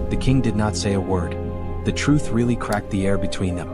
The king did not say a word. The truth really cracked the air between them.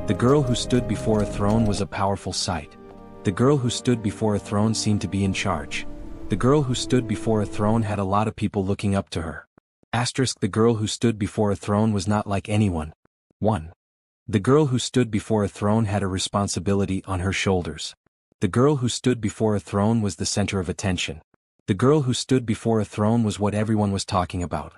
The girl who stood before a throne was a powerful sight. The girl who stood before a throne seemed to be in charge. The girl who stood before a throne had a lot of people looking up to her. The girl who stood before a throne was not like anyone. 1. The girl who stood before a throne had a responsibility on her shoulders. The girl who stood before a throne was the center of attention. The girl who stood before a throne was what everyone was talking about.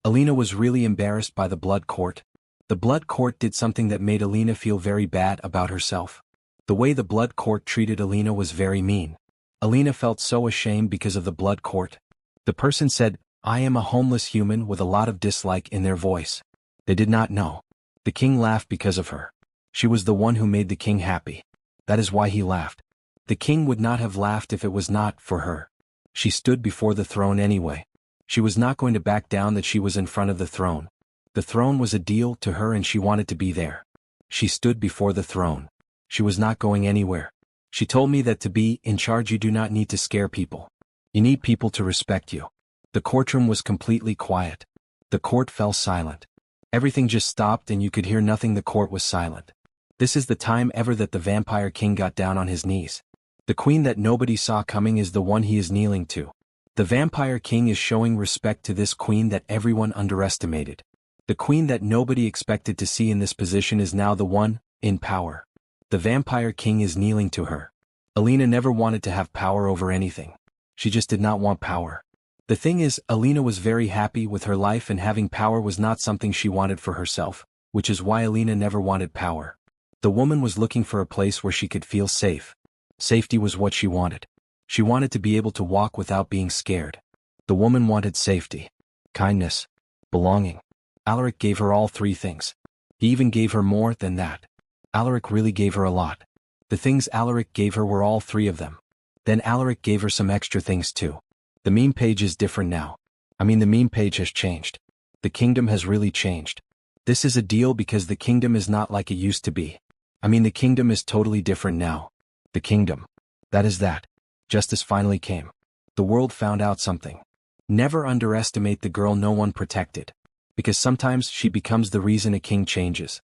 Alina was really embarrassed by the blood court. The blood court did something that made Alina feel very bad about herself. The way the blood court treated Alina was very mean. Alina felt so ashamed because of the blood court. The person said, "I am a homeless human," with a lot of dislike in their voice. They did not know. The king laughed because of her. She was the one who made the king happy. That is why he laughed. The king would not have laughed if it was not for her. She stood before the throne anyway. She was not going to back down that she was in front of the throne. The throne was a deal to her and she wanted to be there. She stood before the throne. She was not going anywhere. She told me that to be in charge you do not need to scare people. You need people to respect you. The courtroom was completely quiet. The court fell silent. Everything just stopped and you could hear nothing. The court was silent. This is the time ever that the vampire king got down on his knees. The queen that nobody saw coming is the one he is kneeling to. The vampire king is showing respect to this queen that everyone underestimated. The queen that nobody expected to see in this position is now the one in power. The vampire king is kneeling to her. Alina never wanted to have power over anything. She just did not want power. The thing is, Alina was very happy with her life and having power was not something she wanted for herself, which is why Alina never wanted power. The woman was looking for a place where she could feel safe. Safety was what she wanted. She wanted to be able to walk without being scared. The woman wanted safety, kindness, belonging. Alaric gave her all three things. He even gave her more than that. Alaric really gave her a lot. The things Alaric gave her were all three of them. Then Alaric gave her some extra things too. The meme page is different now. The meme page has changed. The kingdom has really changed. This is a deal because the kingdom is not like it used to be. The kingdom is totally different now. The kingdom. That is that. Justice finally came. The world found out something. Never underestimate the girl no one protected. Because sometimes she becomes the reason a king changes.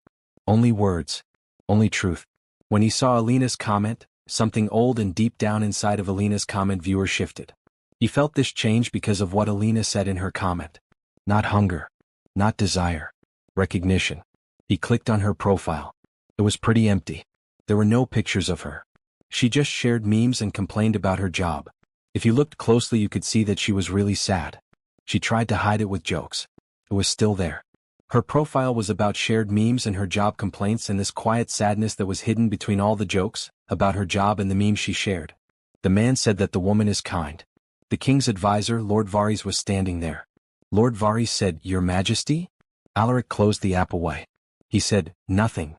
Only words. Only truth. When he saw Alina's comment, something old and deep down inside of Alina's comment viewer shifted. He felt this change because of what Alina said in her comment. Not hunger. Not desire. Recognition. He clicked on her profile. It was pretty empty. There were no pictures of her. She just shared memes and complained about her job. If you looked closely you could see that she was really sad. She tried to hide it with jokes. It was still there. Her profile was about shared memes and her job complaints and this quiet sadness that was hidden between all the jokes about her job and the memes she shared. The man said that the woman is kind. The king's advisor, Lord Varys, was standing there. Lord Varys said, "Your Majesty?" Alaric closed the app away. He said, "Nothing."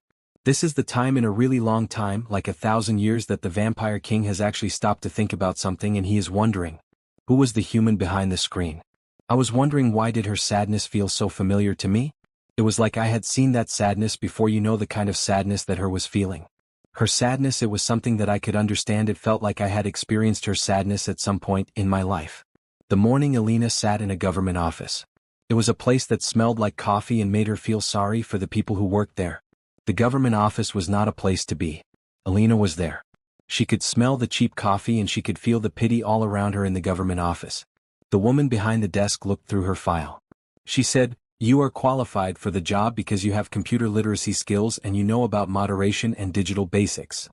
This is the time in a really long time, like 1,000 years, that the vampire king has actually stopped to think about something and he is wondering, who was the human behind the screen? I was wondering why did her sadness feel so familiar to me? It was like I had seen that sadness before. The kind of sadness that her was feeling. Her sadness, it was something that I could understand. It felt like I had experienced her sadness at some point in my life. The morning Alina sat in a government office. It was a place that smelled like coffee and made her feel sorry for the people who worked there. The government office was not a place to be. Alina was there. She could smell the cheap coffee and she could feel the pity all around her in the government office. The woman behind the desk looked through her file. She said, "You are qualified for the job because you have computer literacy skills and you know about moderation and digital basics."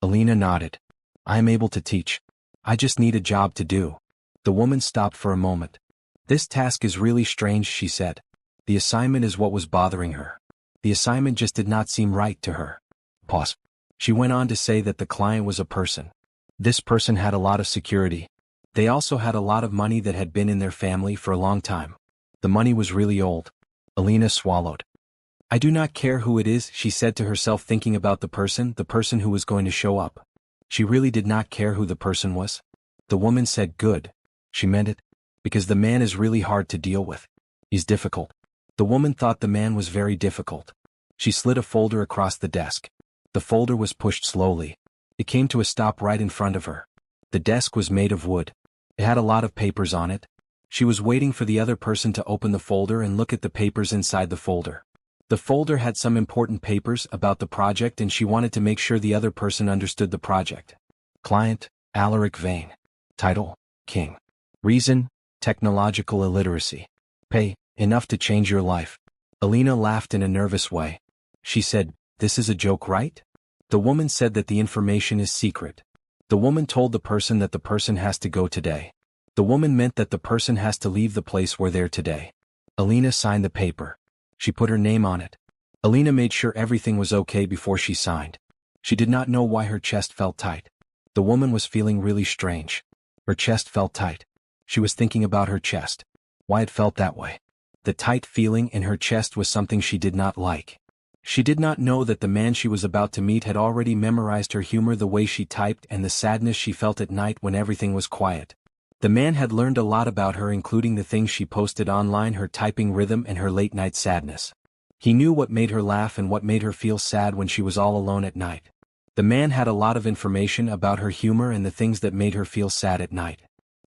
Alina nodded. "I am able to teach. I just need a job to do." The woman stopped for a moment. "This task is really strange," she said. The assignment is what was bothering her. The assignment just did not seem right to her. Pause. She went on to say that the client was a person. This person had a lot of security. They also had a lot of money that had been in their family for a long time. The money was really old. Alina swallowed. "I do not care who it is," she said to herself, thinking about the person who was going to show up. She really did not care who the person was. The woman said, "Good." She meant it. Because the man is really hard to deal with. He's difficult. The woman thought the man was very difficult. She slid a folder across the desk. The folder was pushed slowly. It came to a stop right in front of her. The desk was made of wood. It had a lot of papers on it. She was waiting for the other person to open the folder and look at the papers inside the folder. The folder had some important papers about the project and she wanted to make sure the other person understood the project. Client, Alaric Vane. Title, King. Reason, technological illiteracy. Pay, enough to change your life. Alina laughed in a nervous way. She said, "This is a joke, right?" The woman said that the information is secret. The woman told the person that the person has to go today. The woman meant that the person has to leave the place where they're today. Alina signed the paper. She put her name on it. Alina made sure everything was okay before she signed. She did not know why her chest felt tight. The woman was feeling really strange. Her chest felt tight. She was thinking about her chest. Why it felt that way. The tight feeling in her chest was something she did not like. She did not know that the man she was about to meet had already memorized her humor, the way she typed, and the sadness she felt at night when everything was quiet. The man had learned a lot about her, including the things she posted online, her typing rhythm and her late-night sadness. He knew what made her laugh and what made her feel sad when she was all alone at night. The man had a lot of information about her humor and the things that made her feel sad at night.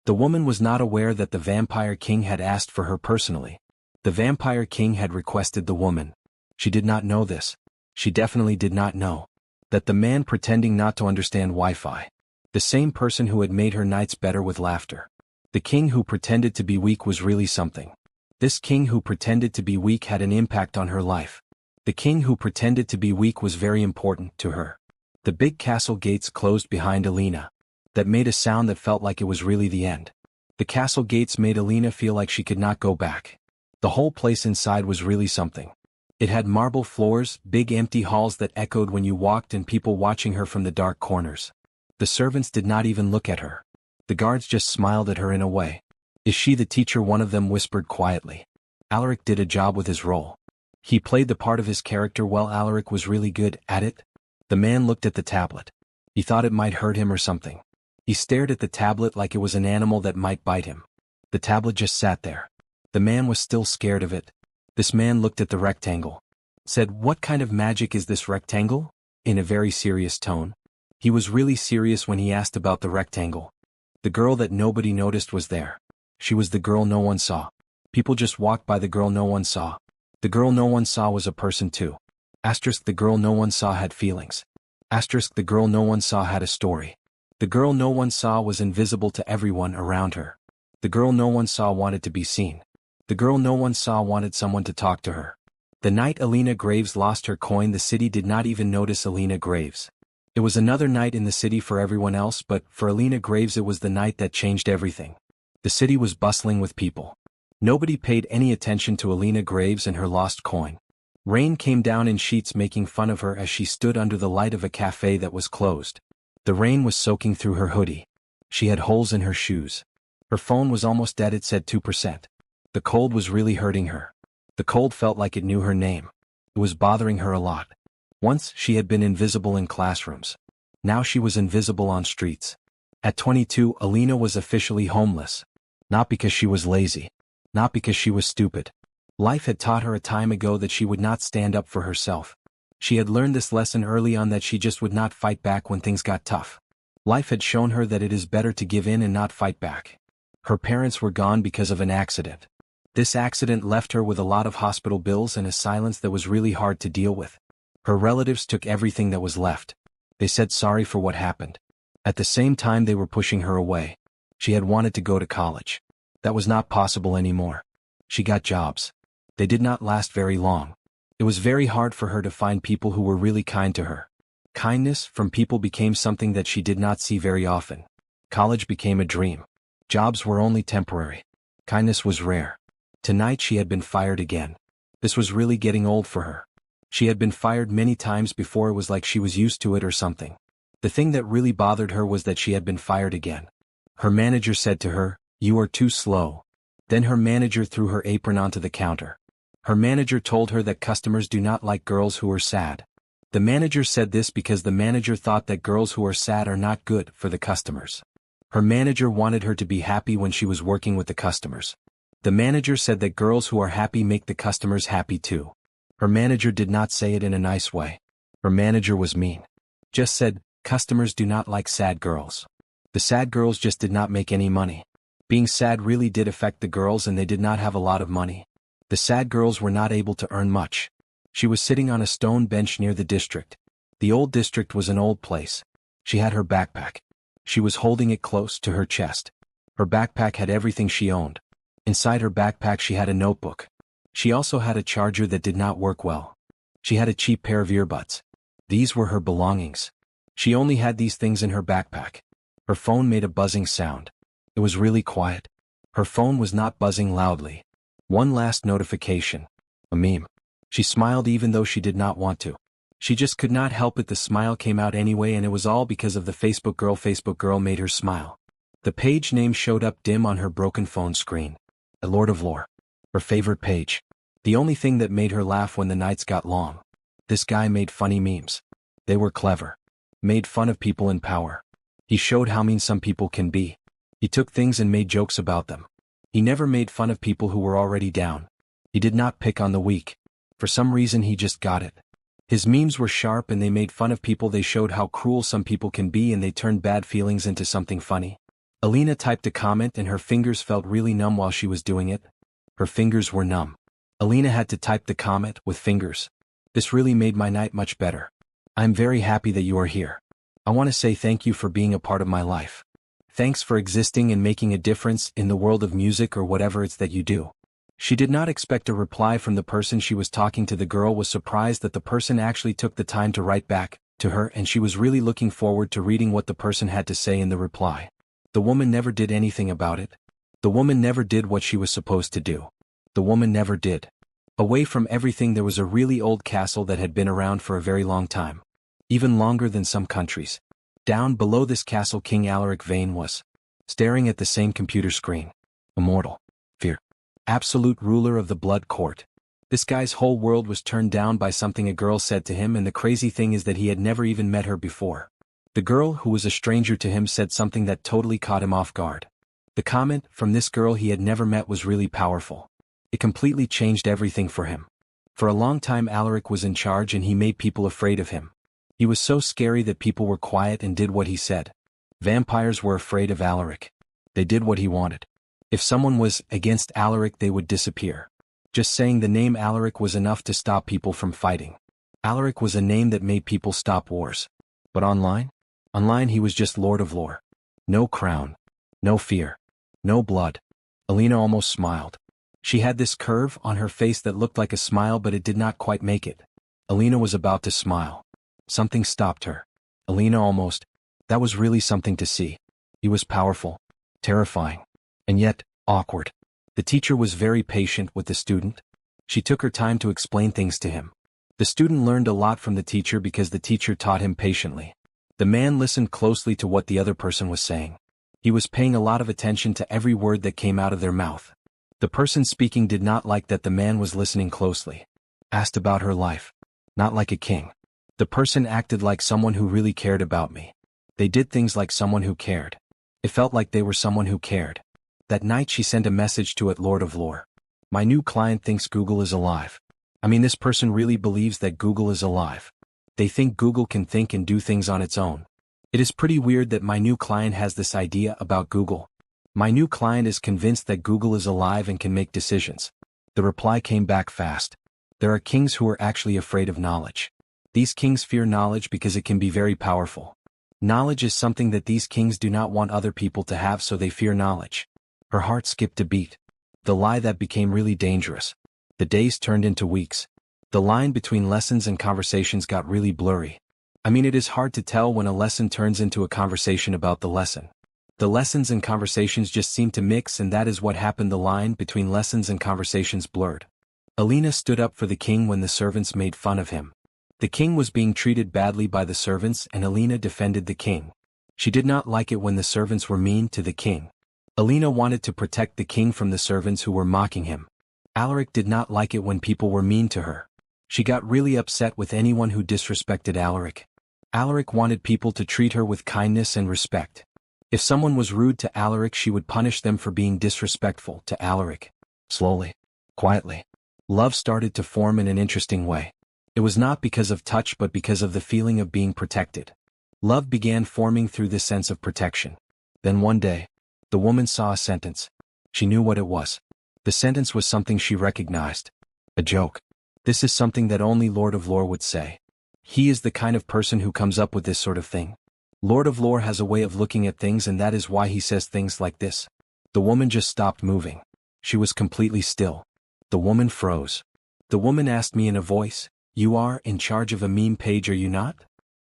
The woman was not aware that the Vampire King had asked for her personally. The Vampire King had requested the woman. She did not know this. She definitely did not know that the man pretending not to understand Wi-Fi. The same person who had made her nights better with laughter. The king who pretended to be weak was really something. This king who pretended to be weak had an impact on her life. The king who pretended to be weak was very important to her. The big castle gates closed behind Alina. That made a sound that felt like it was really the end. The castle gates made Alina feel like she could not go back. The whole place inside was really something. It had marble floors, big empty halls that echoed when you walked, and people watching her from the dark corners. The servants did not even look at her. The guards just smiled at her in a way. "Is she the teacher?" one of them whispered quietly. Alaric did a job with his role. He played the part of his character well. Alaric was really good at it. The man looked at the tablet. He thought it might hurt him or something. He stared at the tablet like it was an animal that might bite him. The tablet just sat there. The man was still scared of it. This man looked at the rectangle. Said, "What kind of magic is this rectangle?" in a very serious tone. He was really serious when he asked about the rectangle. The girl that nobody noticed was there. She was the girl no one saw. People just walked by the girl no one saw. The girl no one saw was a person too. Asterisk, the girl no one saw had feelings. Asterisk, the girl no one saw had a story. The girl no one saw was invisible to everyone around her. The girl no one saw wanted to be seen. The girl no one saw wanted someone to talk to her. The night Alina Graves lost her coin, the city did not even notice Alina Graves. It was another night in the city for everyone else, but for Alina Graves it was the night that changed everything. The city was bustling with people. Nobody paid any attention to Alina Graves and her lost coin. Rain came down in sheets, making fun of her as she stood under the light of a cafe that was closed. The rain was soaking through her hoodie. She had holes in her shoes. Her phone was almost dead, it said 2%. The cold was really hurting her. The cold felt like it knew her name. It was bothering her a lot. Once she had been invisible in classrooms. Now she was invisible on streets. At 22, Alina was officially homeless. Not because she was lazy. Not because she was stupid. Life had taught her a time ago that she would not stand up for herself. She had learned this lesson early on, that she just would not fight back when things got tough. Life had shown her that it is better to give in and not fight back. Her parents were gone because of an accident. This accident left her with a lot of hospital bills and a silence that was really hard to deal with. Her relatives took everything that was left. They said sorry for what happened. At the same time, they were pushing her away. She had wanted to go to college. That was not possible anymore. She got jobs. They did not last very long. It was very hard for her to find people who were really kind to her. Kindness from people became something that she did not see very often. College became a dream. Jobs were only temporary. Kindness was rare. Tonight she had been fired again. This was really getting old for her. She had been fired many times before. It was like she was used to it or something. The thing that really bothered her was that she had been fired again. Her manager said to her, "You are too slow." Then her manager threw her apron onto the counter. Her manager told her that customers do not like girls who are sad. The manager said this because the manager thought that girls who are sad are not good for the customers. Her manager wanted her to be happy when she was working with the customers. The manager said that girls who are happy make the customers happy too. Her manager did not say it in a nice way. Her manager was mean. Just said, customers do not like sad girls. The sad girls just did not make any money. Being sad really did affect the girls and they did not have a lot of money. The sad girls were not able to earn much. She was sitting on a stone bench near the district. The old district was an old place. She had her backpack. She was holding it close to her chest. Her backpack had everything she owned. Inside her backpack she had a notebook. She also had a charger that did not work well. She had a cheap pair of earbuds. These were her belongings. She only had these things in her backpack. Her phone made a buzzing sound. It was really quiet. Her phone was not buzzing loudly. One last notification. A meme. She smiled even though she did not want to. She just could not help it. The smile came out anyway, and it was all because of the Facebook girl. Facebook girl made her smile. The page name showed up dim on her broken phone screen. A Lord of Lore. Her favorite page. The only thing that made her laugh when the nights got long. This guy made funny memes. They were clever. Made fun of people in power. He showed how mean some people can be. He took things and made jokes about them. He never made fun of people who were already down. He did not pick on the weak. For some reason he just got it. His memes were sharp and they made fun of people. They showed how cruel some people can be and they turned bad feelings into something funny. Alina typed a comment and her fingers felt really numb while she was doing it. Her fingers were numb. Alina had to type the comment with fingers. This really made my night much better. I'm very happy that you are here. I want to say thank you for being a part of my life. Thanks for existing and making a difference in the world of music or whatever it's that you do. She did not expect a reply from the person she was talking to. The girl was surprised that the person actually took the time to write back to her, and she was really looking forward to reading what the person had to say in the reply. The woman never did anything about it. The woman never did what she was supposed to do. The woman never did. Away from everything there was a really old castle that had been around for a very long time. Even longer than some countries. Down below this castle King Alaric Vane was. Staring at the same computer screen. Immortal. Fear. Absolute ruler of the blood court. This guy's whole world was turned down by something a girl said to him, and the crazy thing is that he had never even met her before. The girl, who was a stranger to him, said something that totally caught him off guard. The comment from this girl he had never met was really powerful. It completely changed everything for him. For a long time Alaric was in charge and he made people afraid of him. He was so scary that people were quiet and did what he said. Vampires were afraid of Alaric. They did what he wanted. If someone was against Alaric they would disappear. Just saying the name Alaric was enough to stop people from fighting. Alaric was a name that made people stop wars. But online? Online he was just Lord of Lore. No crown. No fear. No blood. Alina almost smiled. She had this curve on her face that looked like a smile, but it did not quite make it. Alina was about to smile. Something stopped her. Alina almost. That was really something to see. He was powerful. Terrifying. And yet, awkward. The teacher was very patient with the student. She took her time to explain things to him. The student learned a lot from the teacher because the teacher taught him patiently. The man listened closely to what the other person was saying. He was paying a lot of attention to every word that came out of their mouth. The person speaking did not like that the man was listening closely. Asked about her life. Not like a king. The person acted like someone who really cared about me. They did things like someone who cared. It felt like they were someone who cared. That night she sent a message to at Lord of Lore. My new client thinks Google is alive. I mean, this person really believes that Google is alive. They think Google can think and do things on its own. It is pretty weird that my new client has this idea about Google. My new client is convinced that Google is alive and can make decisions. The reply came back fast. There are kings who are actually afraid of knowledge. These kings fear knowledge because it can be very powerful. Knowledge is something that these kings do not want other people to have, so they fear knowledge. Her heart skipped a beat. The lie that became really dangerous. The days turned into weeks. The line between lessons and conversations got really blurry. I mean, it is hard to tell when a lesson turns into a conversation about the lesson. The lessons and conversations just seem to mix, and that is what happened. The line between lessons and conversations blurred. Alina stood up for the king when the servants made fun of him. The king was being treated badly by the servants, and Alina defended the king. She did not like it when the servants were mean to the king. Alina wanted to protect the king from the servants who were mocking him. Alaric did not like it when people were mean to her. She got really upset with anyone who disrespected Alaric. Alaric wanted people to treat her with kindness and respect. If someone was rude to Alaric, she would punish them for being disrespectful to Alaric. Slowly, quietly, love started to form in an interesting way. It was not because of touch but because of the feeling of being protected. Love began forming through this sense of protection. Then one day, The woman saw a sentence. She knew what it was. The sentence was something she recognized. A joke. This is something that only Lord of Lore would say. He is the kind of person who comes up with this sort of thing. Lord of Lore has a way of looking at things, and that is why he says things like this. The woman just stopped moving. She was completely still. The woman froze. The woman asked me in a voice, "You are in charge of a meme page, are you not?"